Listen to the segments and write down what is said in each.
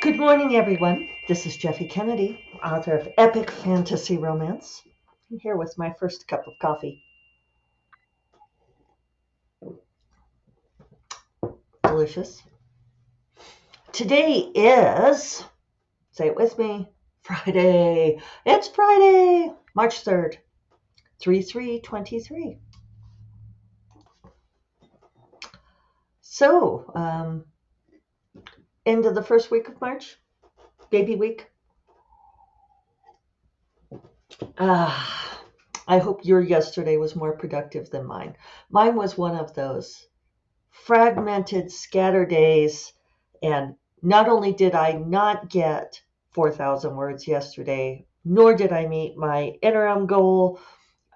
Good morning, everyone. This is Jeffe Kennedy, author of Epic Fantasy Romance. I'm here with my first cup of coffee. Delicious. Today is, say it with me, Friday. It's Friday, March 3rd, 3/3/23. So, end of the first week of March, baby week. I hope your yesterday was more productive than mine. Mine was one of those fragmented, scatter days. And not only did I not get 4,000 words yesterday, nor did I meet my interim goal,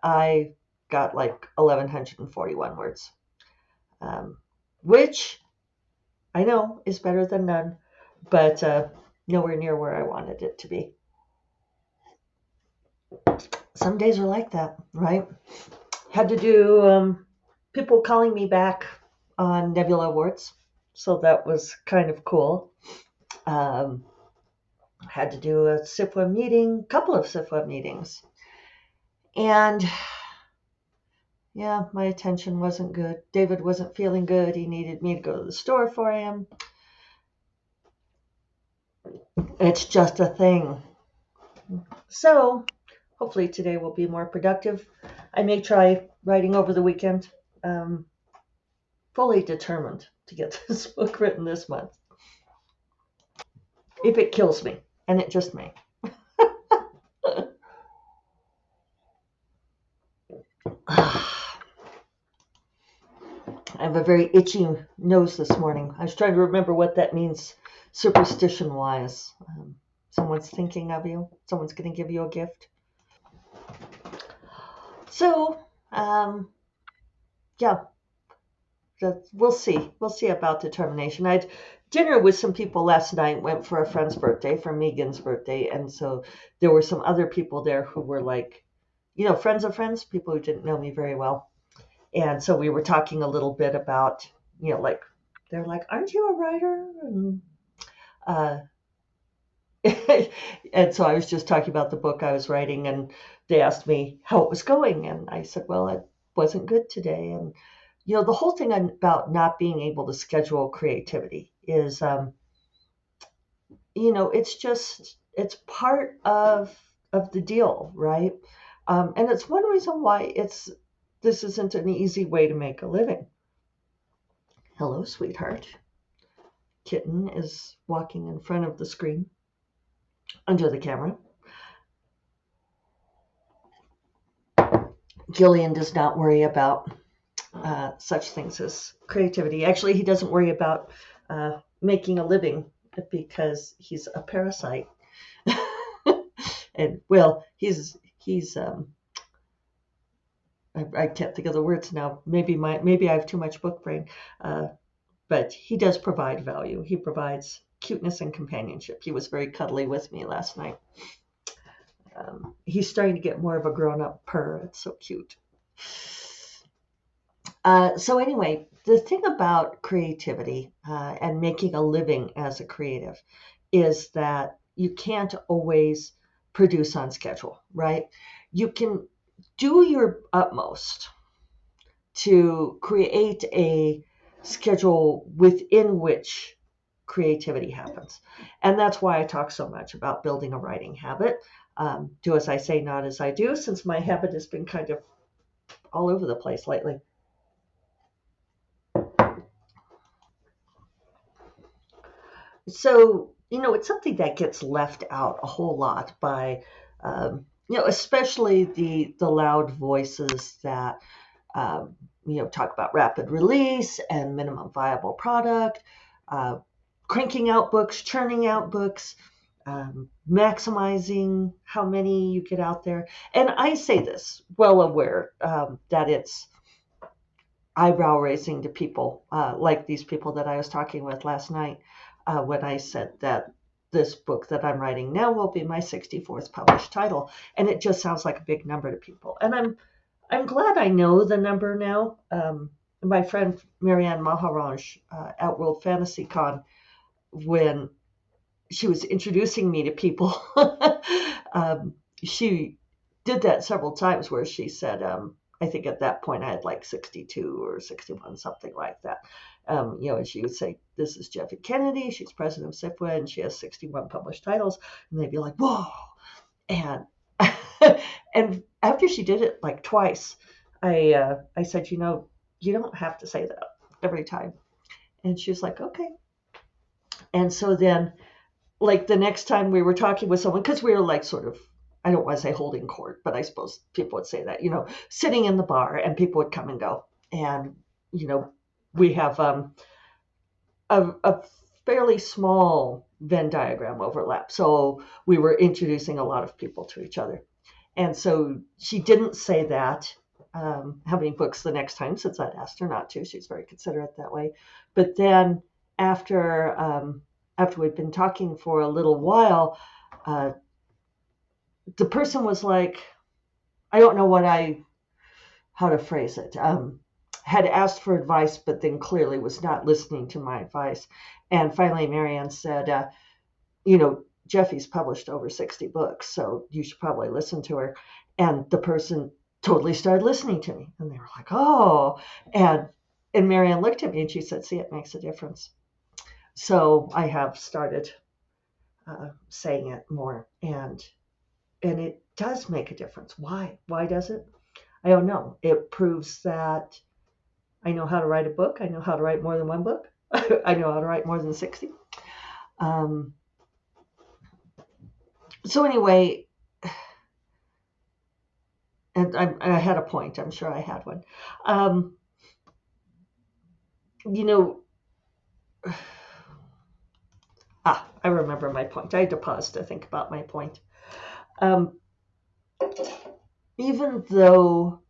I got like 1,141 words, which I know is better than none, but nowhere near where I wanted it to be. Some days are like that, right? Had to do people calling me back on Nebula Awards, so that was kind of cool. Had to do a SIFWA meeting, couple of SIFWA meetings. And yeah, my attention wasn't good. David wasn't feeling good. He needed me to go to the store for him. It's just a thing. So hopefully today will be more productive. I may try writing over the weekend. Fully determined to get this book written this month. If it kills me, and it just may. I have a very itchy nose this morning. I was trying to remember what that means superstition wise. Someone's thinking of you, someone's going to give you a gift. So, yeah, we'll see. We'll see about determination. I had dinner with some people last night, went for a friend's birthday, for Megan's birthday. And so there were some other people there who were like, friends of friends, people who didn't know me very well. And so we were talking a little bit about, like, they're like, aren't you a writer? And, and so I was just talking about the book I was writing, and they asked me how it was going. And I said, well, it wasn't good today. And, the whole thing about not being able to schedule creativity is, it's part of the deal, right? And it's one reason why this isn't an easy way to make a living. Hello, sweetheart. Kitten is walking in front of the screen under the camera. Gillian does not worry about such things as creativity. Actually, he doesn't worry about making a living because he's a parasite. And well, he's I can't think of the words now. Maybe I have too much book brain. But he does provide value. He provides cuteness and companionship. He was very cuddly with me last night. He's starting to get more of a grown-up purr. It's so cute. So anyway, the thing about creativity and making a living as a creative is that you can't always produce on schedule, right? You can do your utmost to create a schedule within which creativity happens. And that's why I talk so much about building a writing habit. Do as I say, not as I do, since my habit has been kind of all over the place lately. So, it's something that gets left out a whole lot by, especially the loud voices that, talk about rapid release and minimum viable product, cranking out books, churning out books, maximizing how many you get out there. And I say this well aware that it's eyebrow raising to people like these people that I was talking with last night when I said that this book that I'm writing now will be my 64th published title. And it just sounds like a big number to people. And I'm glad I know the number now. My friend Marianne Maharaj at World Fantasy Con, when she was introducing me to people. She did that several times where she said, I think at that point I had like 62 or 61, something like that. And she would say, "This is Jeffe Kennedy. She's president of SIFWA, and she has 61 published titles." And they'd be like, "Whoa!" And and after she did it like twice, I said, "You don't have to say that every time." And she was like, "Okay." And so then, like the next time we were talking with someone, because we were like sort of, I don't want to say holding court, but I suppose people would say that, sitting in the bar and people would come and go. And, we have a fairly small Venn diagram overlap. So we were introducing a lot of people to each other. And so she didn't say that, how many books the next time, since I'd asked her not to. She's very considerate that way. But then after we'd been talking for a little while, the person was like, I don't know how to phrase it, had asked for advice, but then clearly was not listening to my advice. And finally, Marianne said, Jeffy's published over 60 books, so you should probably listen to her. And the person totally started listening to me. And they were like, oh. And Marianne looked at me and she said, "See, it makes a difference." So I have started saying it more. And it does make a difference. Why? Why does it? I don't know. It proves that I know how to write a book. I know how to write more than one book. I know how to write more than 60. So anyway, and I had a point. I'm sure I had one. I remember my point. I had to pause to think about my point. Even though,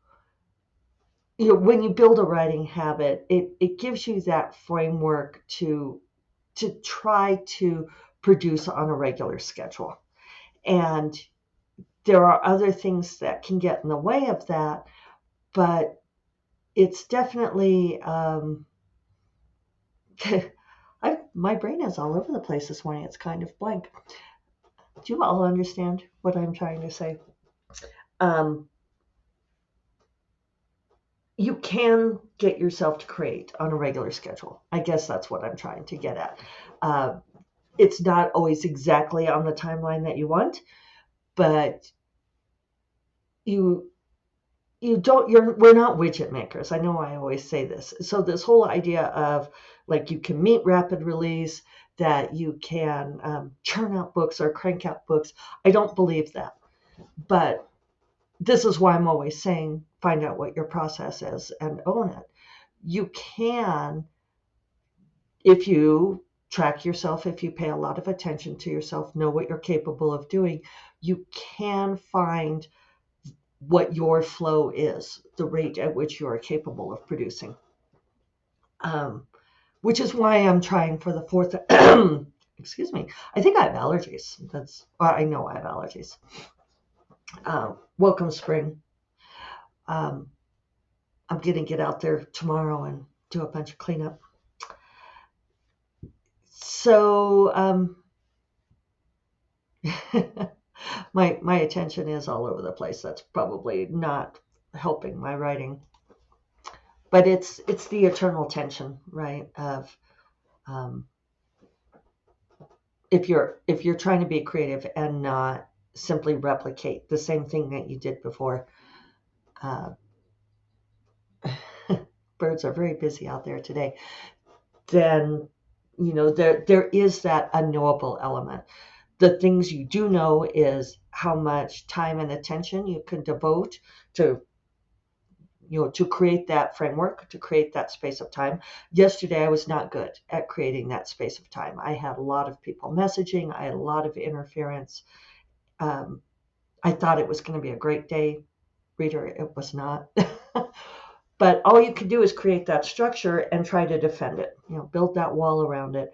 when you build a writing habit, it gives you that framework to try to produce on a regular schedule. And there are other things that can get in the way of that, but it's definitely, my brain is all over the place this morning. It's kind of blank. Do you all understand what I'm trying to say? You can get yourself to create on a regular schedule. I guess that's what I'm trying to get at. It's not always exactly on the timeline that you want, but we're not widget makers. I know I always say this. So this whole idea of like you can meet rapid release, that you can churn out books or crank out books, I don't believe that. But this is why I'm always saying find out what your process is and own it. You can, if you track yourself, if you pay a lot of attention to yourself, know what you're capable of doing, you can find what your flow is, the rate at which you are capable of producing. Which is why I'm trying for the fourth, excuse me, I think I have allergies. I know I have allergies. Welcome spring. I'm going to get out there tomorrow and do a bunch of cleanup. So my attention is all over the place. That's probably not helping my writing. But it's the eternal tension, right? Of if you're trying to be creative and not simply replicate the same thing that you did before. Birds are very busy out there today. Then there is that unknowable element. The things you do know is how much time and attention you can devote to create that framework, to create that space of time. Yesterday, I was not good at creating that space of time. I had a lot of people messaging. I had a lot of interference. I thought it was going to be a great day. Reader, it was not. But all you can do is create that structure and try to defend it, build that wall around it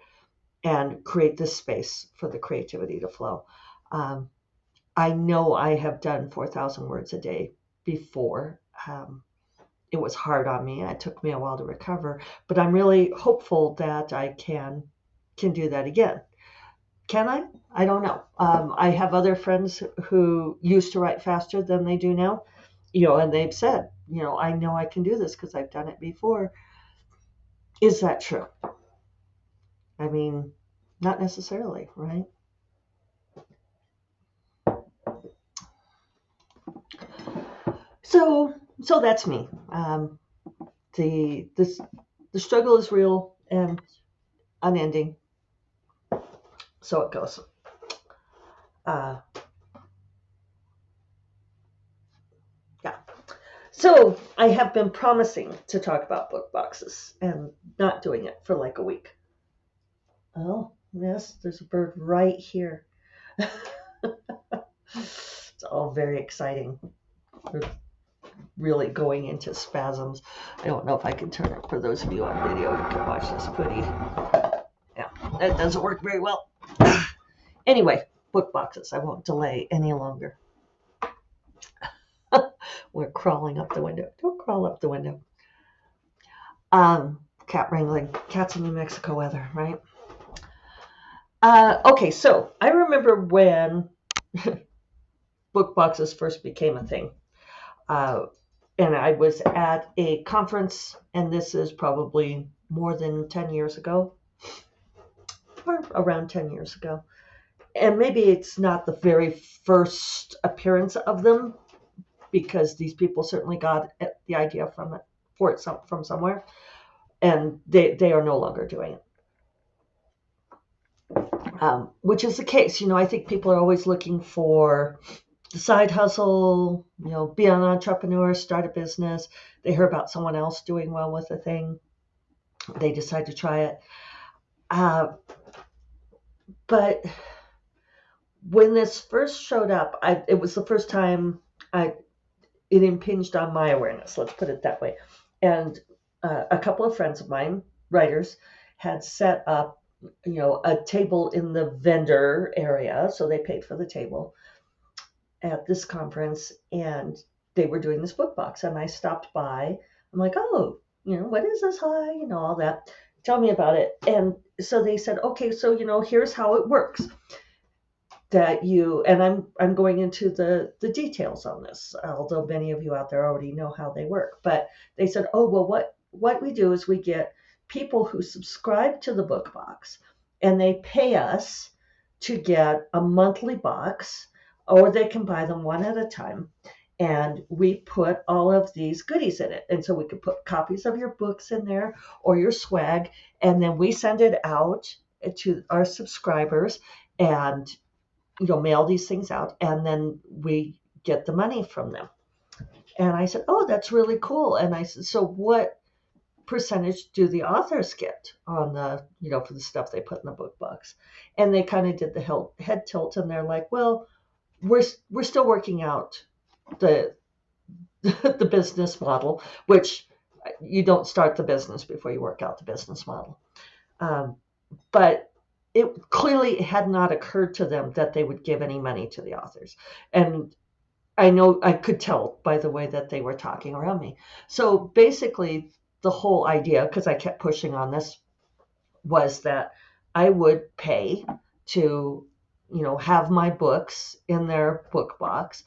and create this space for the creativity to flow. I know I have done 4,000 words a day before. It was hard on me. It took me a while to recover, but I'm really hopeful that I can do that again. Can I? I don't know. I have other friends who used to write faster than they do now, and they've said, I know I can do this because I've done it before. Is that true? I mean, not necessarily, right? So that's me. The struggle is real and unending. So it goes. Uh, yeah. So I have been promising to talk about book boxes and not doing it for like a week. Oh, yes, there's a bird right here. It's all very exciting. We're really going into spasms. I don't know if I can turn it for those of you on video who can watch this pretty. Yeah, that doesn't work very well. Anyway, book boxes. I won't delay any longer. We're crawling up the window. Don't crawl up the window. Cat wrangling. Cats in New Mexico weather, right? Okay, so I remember when book boxes first became a thing. And I was at a conference, and this is probably more than 10 years ago, or around 10 years ago. And maybe it's not the very first appearance of them, because these people certainly got the idea from somewhere, and they are no longer doing it. Which is the case. I think people are always looking for the side hustle, be an entrepreneur, start a business. They hear about someone else doing well with a thing. They decide to try it. But when this first showed up, it was the first time it impinged on my awareness, let's put it that way. And a couple of friends of mine, writers, had set up, a table in the vendor area. So they paid for the table at this conference, and they were doing this book box, and I stopped by. I'm like, oh, what is this? Hi, all that. Tell me about it. And so they said, okay, so here's how it works. That and I'm going into the details on this, although many of you out there already know how they work. But they said, oh, well, what we do is we get people who subscribe to the book box, and they pay us to get a monthly box, or they can buy them one at a time. And we put all of these goodies in it. And so we could put copies of your books in there or your swag, and then we send it out to our subscribers and mail these things out, and then we get the money from them. And I said, oh, that's really cool. And I said, so what percentage do the authors get on the, for the stuff they put in the book box? And they kind of did the head tilt, and they're like, well, we're still working out the the business model, which you don't start the business before you work out the business model. But it clearly had not occurred to them that they would give any money to the authors. And I know I could tell by the way that they were talking around me. So basically, the whole idea, because I kept pushing on this, was that I would pay to, have my books in their book box.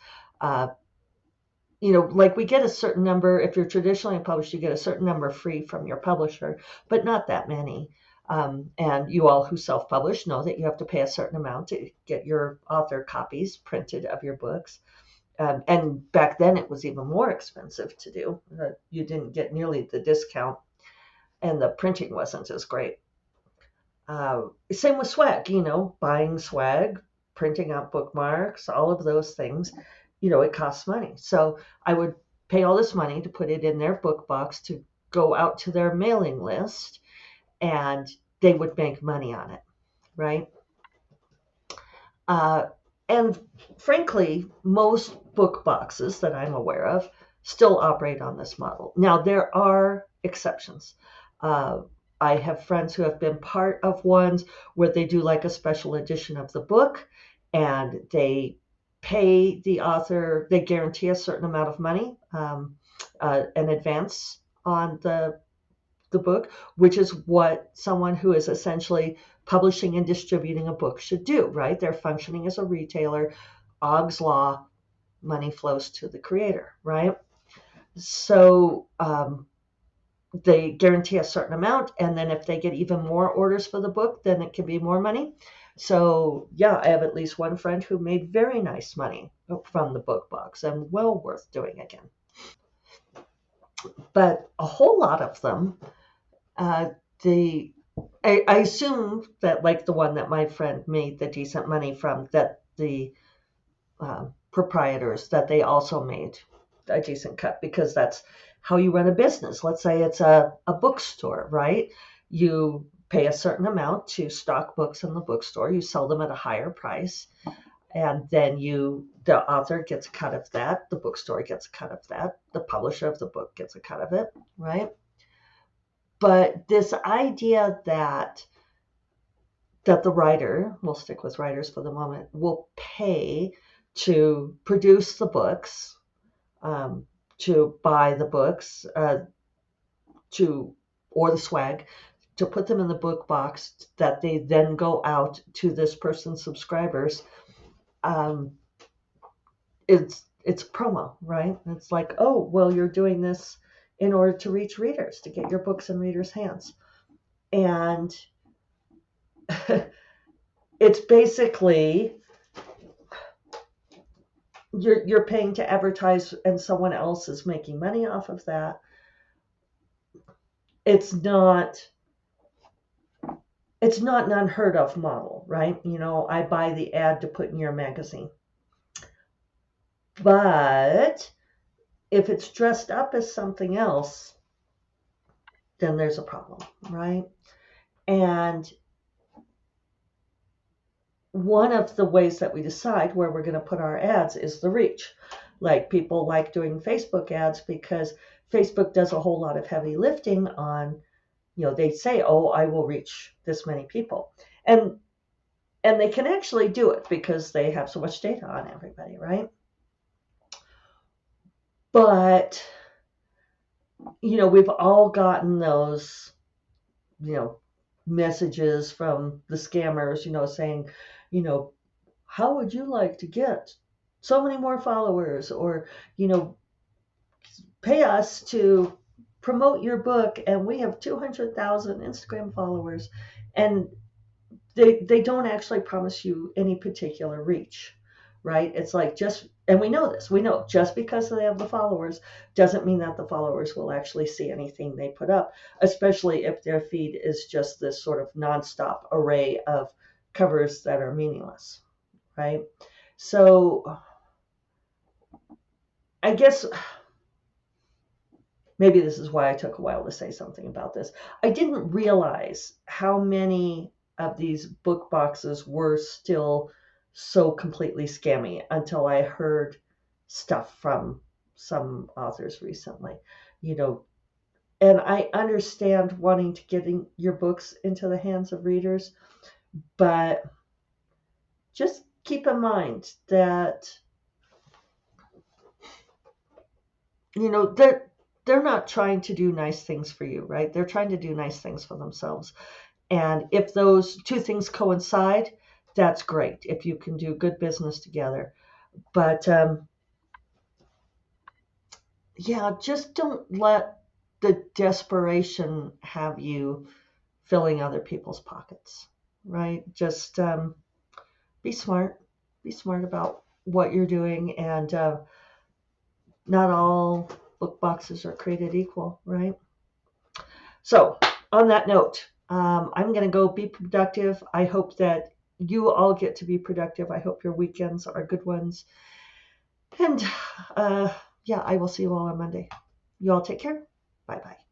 Like we get a certain number. If you're traditionally published, you get a certain number free from your publisher, but not that many. And you all who self-publish know that you have to pay a certain amount to get your author copies printed of your books. And back then it was even more expensive to do. You didn't get nearly the discount, and the printing wasn't as great. Same with swag, buying swag, printing out bookmarks, all of those things, it costs money. So I would pay all this money to put it in their book box to go out to their mailing list, and they would make money on it, right? And frankly, most book boxes that I'm aware of still operate on this model. Now, there are exceptions. I have friends who have been part of ones where they do like a special edition of the book, and they pay the author, they guarantee a certain amount of money, an advance on the the book, which is what someone who is essentially publishing and distributing a book should do, right? They're functioning as a retailer. Ogg's law, money flows to the creator, right? So they guarantee a certain amount, and then if they get even more orders for the book, then it can be more money. So yeah, I have at least one friend who made very nice money from the book box, and well worth doing again. But a whole lot of them, uh, the I assume that, like the one that my friend made the decent money from, that the proprietors, that they also made a decent cut, because that's how you run a business. Let's say it's a bookstore, right? You pay a certain amount to stock books in the bookstore, you sell them at a higher price, and then the author gets a cut of that, the bookstore gets a cut of that, the publisher of the book gets a cut of it, right? But this idea that the writer, we'll stick with writers for the moment, will pay to produce the books, to buy the books, or the swag, to put them in the book box, that they then go out to this person's subscribers. It's promo, right? It's like, oh, well, you're doing this in order to reach readers, to get your books in readers' hands. And it's basically you're paying to advertise, and someone else is making money off of that. It's not an unheard of model, right? I buy the ad to put in your magazine. But if it's dressed up as something else, then there's a problem, right? And one of the ways that we decide where we're going to put our ads is the reach. Like, people like doing Facebook ads because Facebook does a whole lot of heavy lifting on, they say, oh, I will reach this many people. And they can actually do it because they have so much data on everybody, right? But, we've all gotten those, messages from the scammers, saying, how would you like to get so many more followers? Or, pay us to promote your book, and we have 200,000 Instagram followers. And they don't actually promise you any particular reach, right? It's like, and we know just because they have the followers doesn't mean that the followers will actually see anything they put up, especially if their feed is just this sort of nonstop array of covers that are meaningless, right? So I guess maybe this is why I took a while to say something about this. I didn't realize how many of these book boxes were still so completely scammy until I heard stuff from some authors recently. And I understand wanting to get your books into the hands of readers, but just keep in mind that they're not trying to do nice things for you, right? They're trying to do nice things for themselves. And if those two things coincide, that's great, if you can do good business together. But yeah, just don't let the desperation have you filling other people's pockets, right? Just be smart. Be smart about what you're doing. And not all book boxes are created equal, right? So on that note, I'm going to go be productive. I hope that you all get to be productive. I hope your weekends are good ones. And yeah, I will see you all on Monday. You all take care. Bye-bye.